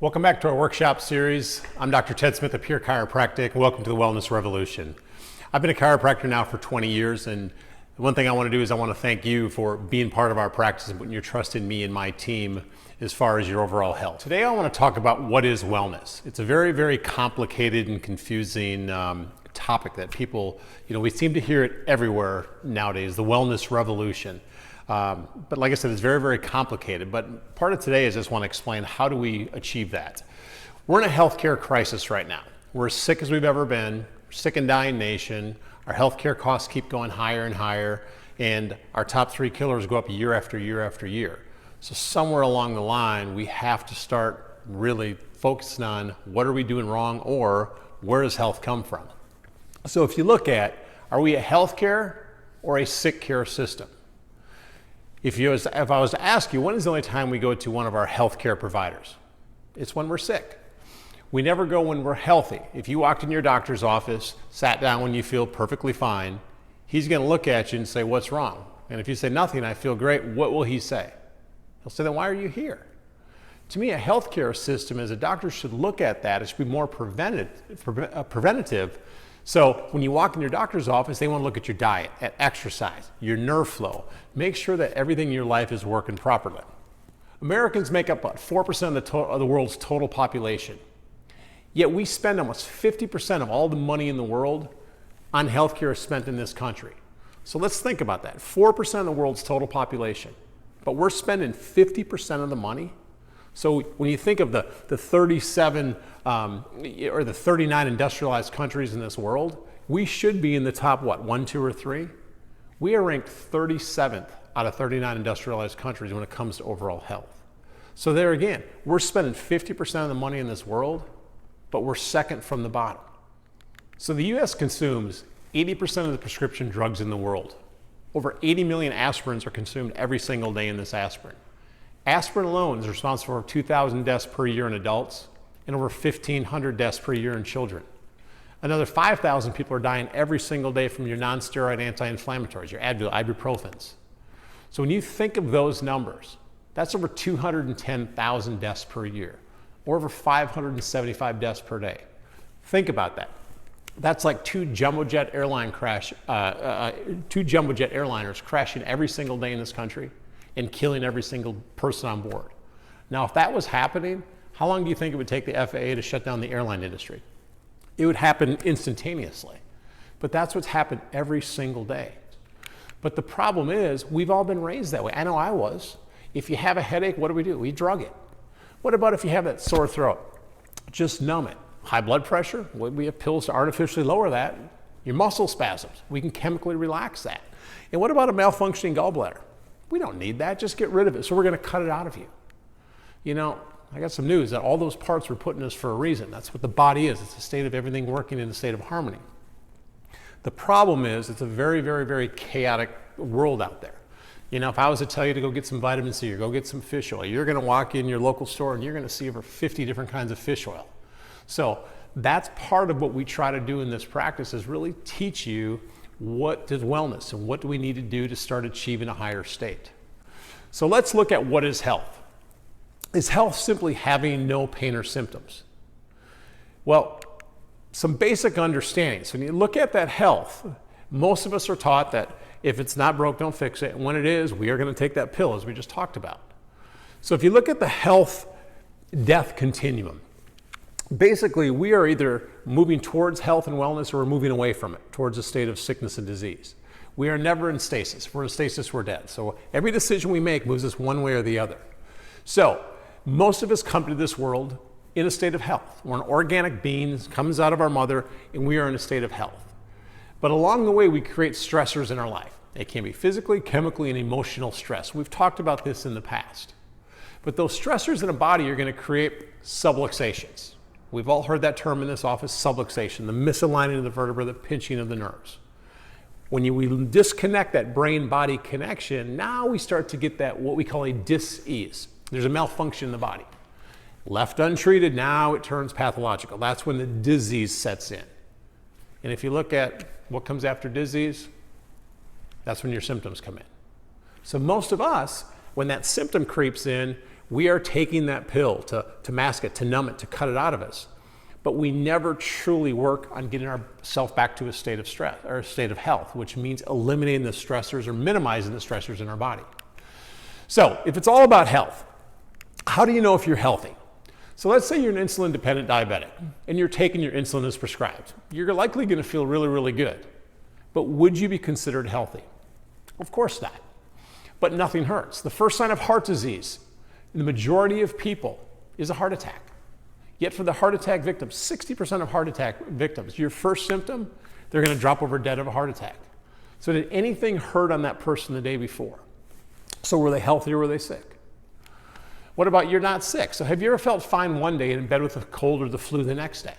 Welcome back to our workshop series. I'm Dr. Ted Smith of Pure Chiropractic, and welcome to the Wellness Revolution. I've been a chiropractor now for 20 years, and one thing I want to do is I want to thank you for being part of our practice and putting your trust in me and my team as far as your overall health. Today I want to talk about what is wellness. It's a very, very complicated and confusing topic that people, we seem to hear it everywhere nowadays, the wellness revolution. But like I said, it's very, very complicated. But part of today is I just want to explain how do we achieve that. We're in a healthcare crisis right now. We're as sick as we've ever been, sick and dying nation. Our healthcare costs keep going higher and higher, and our top 3 killers go up year after year after year. So somewhere along the line, we have to start really focusing on what are we doing wrong, or where does health come from? So if you look at, are we a healthcare or a sick care system? If I was to ask you, when is the only time we go to one of our healthcare providers? It's when we're sick. We never go when we're healthy. If you walked in your doctor's office, sat down when you feel perfectly fine, he's going to look at you and say, what's wrong? And if you say nothing, I feel great, what will he say? He'll say, then why are you here? To me, a healthcare system, as a doctor, should look at that. It should be more preventative. So when you walk in your doctor's office, they want to look at your diet, at exercise, your nerve flow. Make sure that everything in your life is working properly. Americans make up about 4% of the world's total population. Yet we spend almost 50% of all the money in the world on healthcare spent in this country. So let's think about that. 4% of the world's total population, but we're spending 50% of the money. So when you think of the 37 or the 39 industrialized countries in this world, we should be in the top, 1, 2, or 3? We are ranked 37th out of 39 industrialized countries when it comes to overall health. So there again, we're spending 50% of the money in this world, but we're second from the bottom. So the US consumes 80% of the prescription drugs in the world. Over 80 million aspirins are consumed every single day in this aspirin. Aspirin alone is responsible for 2,000 deaths per year in adults and over 1,500 deaths per year in children. Another 5,000 people are dying every single day from your non-steroid anti-inflammatories, your Advil, ibuprofens. So when you think of those numbers, that's over 210,000 deaths per year, or over 575 deaths per day. Think about that. That's like two jumbo jet airliners crashing every single day in this country and killing every single person on board. Now, if that was happening, how long do you think it would take the FAA to shut down the airline industry? It would happen instantaneously. But that's what's happened every single day. But the problem is, we've all been raised that way. I know I was. If you have a headache, what do? We drug it. What about if you have that sore throat? Just numb it. High blood pressure? We have pills to artificially lower that. Your muscle spasms, we can chemically relax that. And what about a malfunctioning gallbladder? We don't need that, just get rid of it. So we're going to cut it out of you. I got some news that all those parts were put in us for a reason. That's what the body is. It's a state of everything working in a state of harmony. The problem is it's a very, very, very chaotic world out there. If I was to tell you to go get some vitamin C or go get some fish oil, you're going to walk in your local store and you're going to see over 50 different kinds of fish oil. So that's part of what we try to do in this practice, is really teach you what is wellness and what do we need to do to start achieving a higher state. So let's look at what is health. Is health simply having no pain or symptoms? Well, some basic understanding. So when you look at that health, most of us are taught that if it's not broke, don't fix it. And when it is, we are going to take that pill, as we just talked about. So if you look at the health-death continuum, basically we are either moving towards health and wellness or we're moving away from it, towards a state of sickness and disease. We are never in stasis. If we're in stasis, we're dead. So every decision we make moves us one way or the other. So most of us come to this world in a state of health. We're an organic being, comes out of our mother, and we are in a state of health. But along the way, we create stressors in our life. It can be physically, chemically, and emotional stress. We've talked about this in the past. But those stressors in the body are going to create subluxations. We've all heard that term in this office, subluxation, the misaligning of the vertebra, the pinching of the nerves. When we disconnect that brain-body connection, now we start to get that, what we call a dis-ease. There's a malfunction in the body. Left untreated, now it turns pathological. That's when the disease sets in. And if you look at what comes after disease, that's when your symptoms come in. So most of us, when that symptom creeps in, We are taking that pill to mask it, to numb it, to cut it out of us. But we never truly work on getting ourselves back to a state of stress or a state of health, which means eliminating the stressors or minimizing the stressors in our body. So if it's all about health, how do you know if you're healthy? So let's say you're an insulin-dependent diabetic and you're taking your insulin as prescribed. You're likely going to feel really, really good. But would you be considered healthy? Of course not. But nothing hurts. The first sign of heart disease in the majority of people is a heart attack. Yet for the heart attack victims, 60% of heart attack victims, your first symptom, they're going to drop over dead of a heart attack. So did anything hurt on that person the day before? So were they healthy or were they sick? What about you're not sick? So have you ever felt fine one day and in bed with a cold or the flu the next day?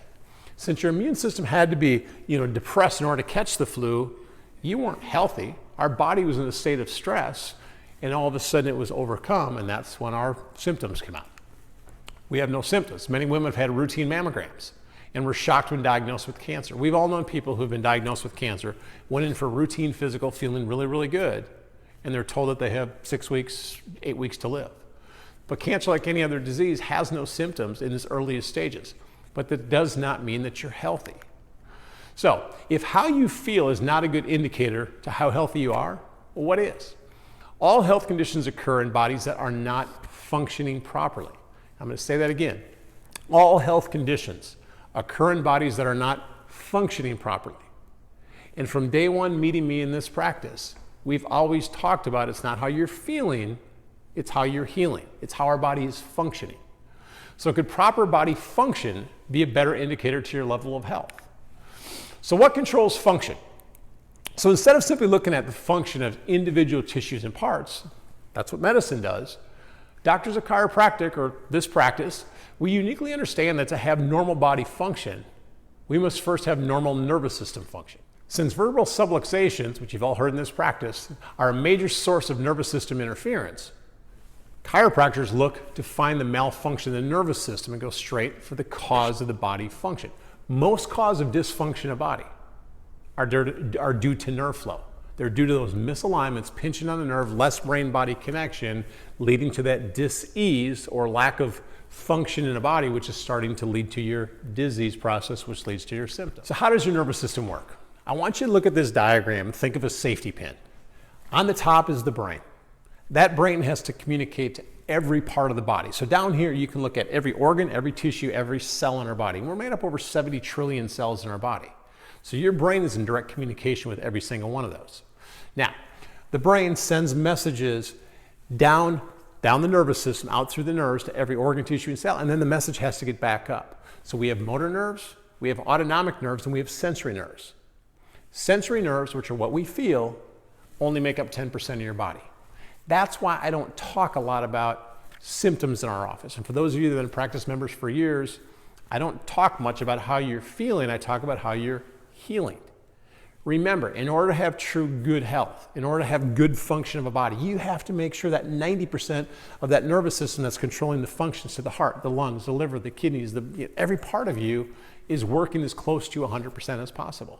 Since your immune system had to be, depressed in order to catch the flu, you weren't healthy. Our body was in a state of stress, and all of a sudden it was overcome, and that's when our symptoms came out. We have no symptoms. Many women have had routine mammograms and were shocked when diagnosed with cancer. We've all known people who've been diagnosed with cancer, went in for routine physical, feeling really, really good, and they're told that they have 6 weeks, 8 weeks to live. But cancer, like any other disease, has no symptoms in its earliest stages. But that does not mean that you're healthy. So if how you feel is not a good indicator to how healthy you are, well, what is? All health conditions occur in bodies that are not functioning properly. I'm going to say that again. All health conditions occur in bodies that are not functioning properly. And from day one meeting me in this practice, we've always talked about it's not how you're feeling, it's how you're healing. It's how our body is functioning. So could proper body function be a better indicator to your level of health? So what controls function? So instead of simply looking at the function of individual tissues and parts, that's what medicine does, doctors of chiropractic, or this practice, we uniquely understand that to have normal body function, we must first have normal nervous system function. Since vertebral subluxations, which you've all heard in this practice, are a major source of nervous system interference, chiropractors look to find the malfunction in the nervous system and go straight for the cause of the body function. Most cause of dysfunction of body are due to nerve flow. They're due to those misalignments, pinching on the nerve, less brain-body connection, leading to that dis-ease or lack of function in the body, which is starting to lead to your disease process, which leads to your symptoms. So how does your nervous system work? I want you to look at this diagram and think of a safety pin. On the top is the brain. That brain has to communicate to every part of the body. So down here, you can look at every organ, every tissue, every cell in our body. And we're made up over 70 trillion cells in our body. So your brain is in direct communication with every single one of those. Now, the brain sends messages down the nervous system, out through the nerves to every organ, tissue, and cell, and then the message has to get back up. So we have motor nerves, we have autonomic nerves, and we have sensory nerves. Sensory nerves, which are what we feel, only make up 10% of your body. That's why I don't talk a lot about symptoms in our office. And for those of you that have been practice members for years, I don't talk much about how you're feeling. I talk about how you're healing. Remember, in order to have true good health, in order to have good function of a body, you have to make sure that 90% of that nervous system that's controlling the functions to the heart, the lungs, the liver, the kidneys, every part of you is working as close to 100% as possible.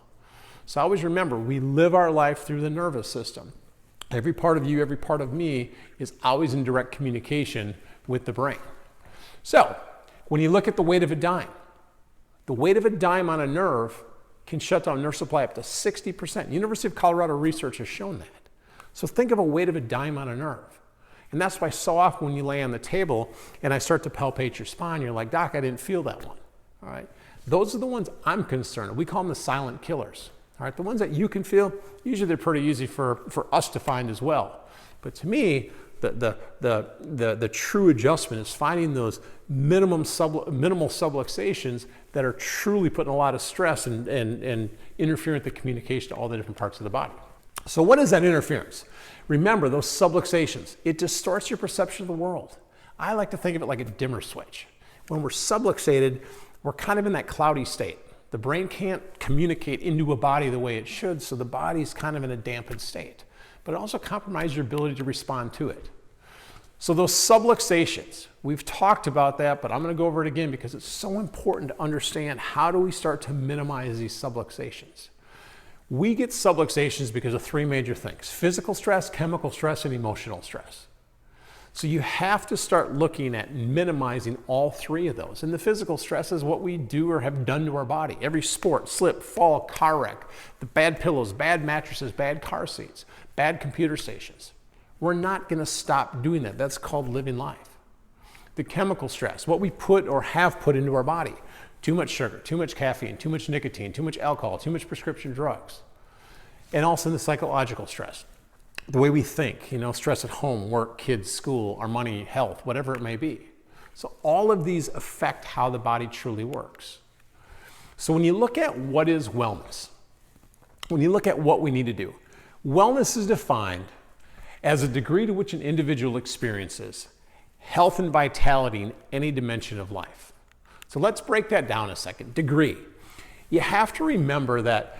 So always remember, we live our life through the nervous system. Every part of you, every part of me is always in direct communication with the brain. So when you look at the weight of a dime, the weight of a dime on a nerve can shut down nerve supply up to 60%. University of Colorado research has shown that. So think of a weight of a dime on a nerve. And that's why so often when you lay on the table and I start to palpate your spine, you're like, Doc, I didn't feel that one. All right. Those are the ones I'm concerned with. We call them the silent killers. All right, the ones that you can feel, usually they're pretty easy for us to find as well. But to me, the true adjustment is finding those minimal subluxations that are truly putting a lot of stress and interfering with the communication to all the different parts of the body. So what is that interference? Remember, those subluxations, it distorts your perception of the world. I like to think of it like a dimmer switch. When we're subluxated, we're kind of in that cloudy state. The brain can't communicate into a body the way it should, so the body's kind of in a dampened state. But it also compromises your ability to respond to it. So those subluxations, we've talked about that, but I'm going to go over it again because it's so important to understand how do we start to minimize these subluxations. We get subluxations because of three major things: physical stress, chemical stress, and emotional stress. So you have to start looking at minimizing all three of those. And the physical stress is what we do or have done to our body. Every sport, slip, fall, car wreck, the bad pillows, bad mattresses, bad car seats, bad computer stations. We're not going to stop doing that. That's called living life. The chemical stress, what we put or have put into our body. Too much sugar, too much caffeine, too much nicotine, too much alcohol, too much prescription drugs. And also the psychological stress. The way we think, stress at home, work, kids, school, our money, health, whatever it may be. So all of these affect how the body truly works. So when you look at what is wellness, when you look at what we need to do, wellness is defined as a degree to which an individual experiences health and vitality in any dimension of life. So let's break that down a second. Degree. You have to remember that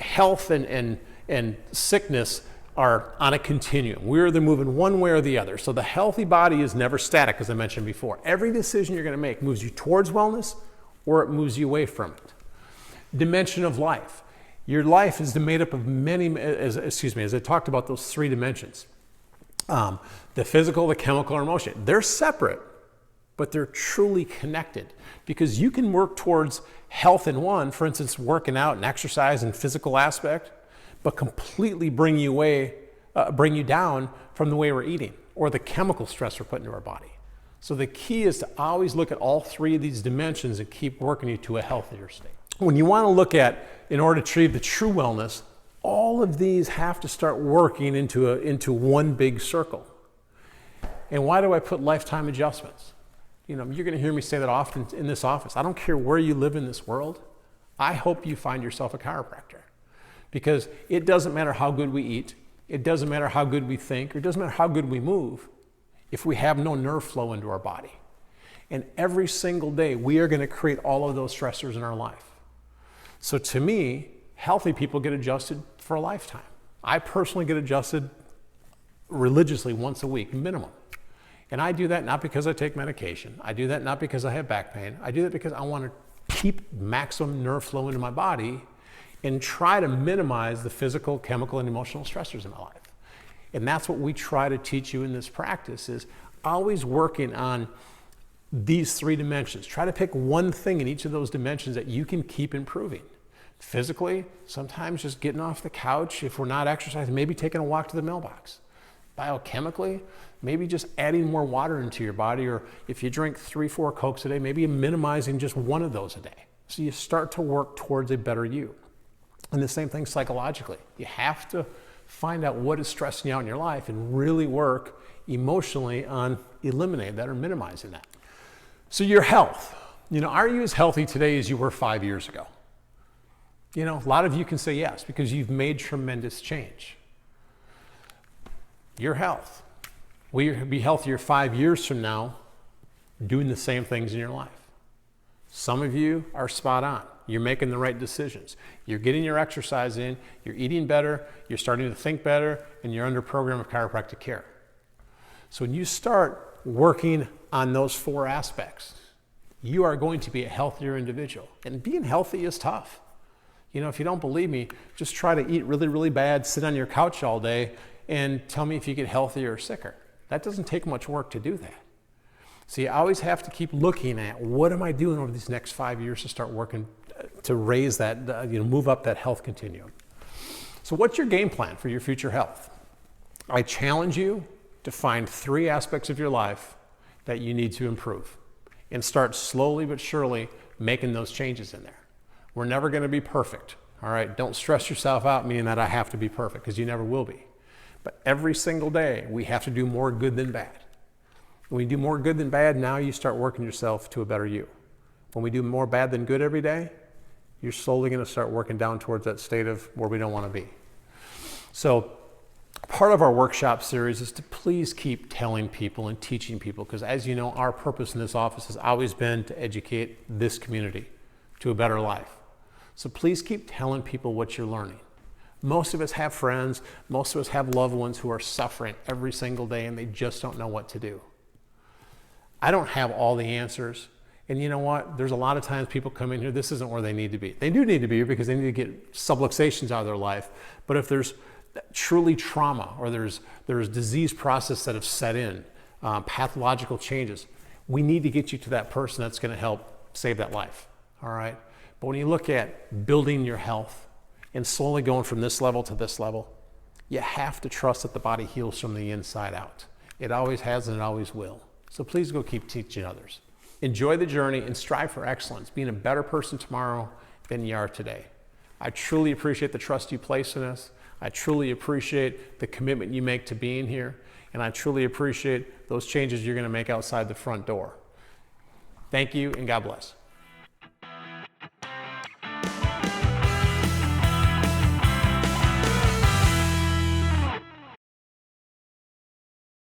health and sickness are on a continuum. We're either moving one way or the other. So the healthy body is never static, as I mentioned before. Every decision you're going to make moves you towards wellness or it moves you away from it. Dimension of life. Your life is made up of as I talked about those three dimensions. The physical, the chemical, and emotion. They're separate, but they're truly connected because you can work towards health in one, for instance, working out and exercise and physical aspect, but completely bring you down from the way we're eating or the chemical stress we're putting into our body. So the key is to always look at all three of these dimensions and keep working you to a healthier state. When you want to look at, in order to achieve the true wellness, all of these have to start working into one big circle. And why do I put lifetime adjustments? You're going to hear me say that often in this office. I don't care where you live in this world. I hope you find yourself a chiropractor. Because it doesn't matter how good we eat, it doesn't matter how good we think, or it doesn't matter how good we move if we have no nerve flow into our body. And every single day, we are going to create all of those stressors in our life. So to me, healthy people get adjusted for a lifetime. I personally get adjusted religiously once a week, minimum. And I do that not because I take medication. I do that not because I have back pain. I do that because I want to keep maximum nerve flow into my body and try to minimize the physical, chemical, and emotional stressors in my life. And that's what we try to teach you in this practice is always working on these three dimensions. Try to pick one thing in each of those dimensions that you can keep improving. Physically, sometimes just getting off the couch, if we're not exercising, maybe taking a walk to the mailbox. Biochemically, maybe just adding more water into your body, or if you drink 3-4 Cokes a day, maybe minimizing just one of those a day. So you start to work towards a better you. And the same thing psychologically. You have to find out what is stressing you out in your life and really work emotionally on eliminating that or minimizing that. So your health. Are you as healthy today as you were 5 years ago? A lot of you can say yes because you've made tremendous change. Your health. Will you be healthier 5 years from now doing the same things in your life? Some of you are spot on. You're making the right decisions. You're getting your exercise in, you're eating better, you're starting to think better, and you're under a program of chiropractic care. So when you start working on those 4 aspects, you are going to be a healthier individual. And being healthy is tough. If you don't believe me, just try to eat really, really bad, sit on your couch all day, and tell me if you get healthier or sicker. That doesn't take much work to do that. So you always have to keep looking at what am I doing over these next 5 years to start working to raise that, move up that health continuum. So what's your game plan for your future health? I challenge you to find 3 aspects of your life that you need to improve and start slowly but surely making those changes in there. We're never going to be perfect. All right. Don't stress yourself out meaning that I have to be perfect because you never will be. But every single day we have to do more good than bad. When you do more good than bad, now you start working yourself to a better you. When we do more bad than good every day, you're slowly going to start working down towards that state of where we don't want to be. So part of our workshop series is to please keep telling people and teaching people, because as you know, our purpose in this office has always been to educate this community to a better life. So please keep telling people what you're learning. Most of us have friends, most of us have loved ones who are suffering every single day and they just don't know what to do. I don't have all the answers. And you know what? There's a lot of times people come in here, this isn't where they need to be. They do need to be here because they need to get subluxations out of their life. But if there's truly trauma, or there's disease process that have set in, pathological changes, we need to get you to that person that's going to help save that life. All right. But when you look at building your health and slowly going from this level to this level, you have to trust that the body heals from the inside out. It always has and it always will. So please go keep teaching others. Enjoy the journey and strive for excellence, being a better person tomorrow than you are today. I truly appreciate the trust you place in us. I truly appreciate the commitment you make to being here. And I truly appreciate those changes you're going to make outside the front door. Thank you, and God bless.